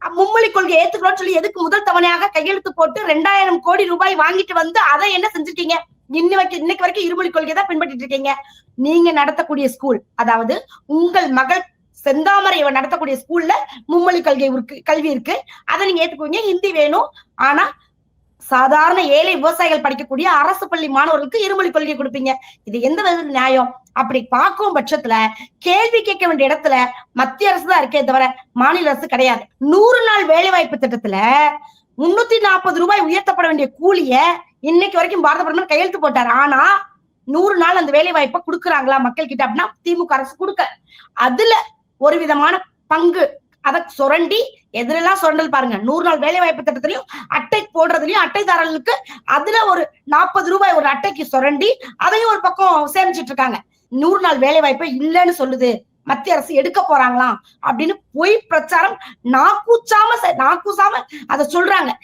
மும்மொழி கொள்கை ஏத்துக்கணும்னு சொல்லி எதுக்கு முதல் தவணையாக கையெழுத்து போட்டு 2000 கோடி ரூபாய் வாங்கிட்டு வந்து அதை என்ன செஞ்சிருக்கீங்க? இன்னைக்கு வரைக்கும் இருமொழி கொள்கை தான் பின்பற்றிட்டு இருக்கீங்க. நீங்க நடத்தக்கூடிய ஸ்கூல், அதாவது உங்கள் மகள் செந்தாமரை நடத்தக்கூடிய ஸ்கூல்ல மும்மொழி கல்வி இருக்கு. அதை நீங்க ஏத்துக்குவீங்க. ஹிந்தி வேணும். ஆனா சாதாரண ஏழை விவசாயிகள் படிக்கக்கூடிய அரசு பள்ளி மாணவர்களுக்கு இருமொழி கொள்கை கொடுப்பீங்க. இது எந்த விதத்துல நியாயம்? அப்படி பார்க்கும் பட்சத்துல கேள்வி கேட்க வேண்டிய இடத்துல மத்திய அரசு தான் இருக்கே தவிர மாநில அரசு கிடையாது. 100 நாள் வேலை வாய்ப்பு திட்டத்துல 340 ரூபாய் உயர்த்தப்பட வேண்டிய கூலிய இன்னைக்கு வரைக்கும் பாரத பிரதமர் கையெழுத்து போட்டார். ஆனா 100 நாள் அந்த வேலை வாய்ப்பை கொடுக்குறாங்களா மக்கள் கிட்ட அப்படின்னா திமுக அரசு கொடுக்க. அதுல ஒரு விதமான பங்கு அதை சுரண்டி எதிரெல்லாம் சுரண்டல் பாருங்க. 100 நாள் வேலை வாய்ப்பு திட்டத்திலையும் அட்டை போடுறதுலயும் அட்டைதாரர்களுக்கு அதுல ஒரு 40 ரூபாய் ஒரு அட்டைக்கு சுரண்டி அதையும் ஒரு பக்கம் சேமிச்சிட்டு இருக்காங்க. 100 நாள் வேலை வாய்ப்பை இல்லைன்னு சொல்லுது மத்திய அரசு, எடுக்க போறாங்களாம் அப்படின்னு பொய் பிரச்சாரம் நாக்கூசாம அதை சொல்றாங்க.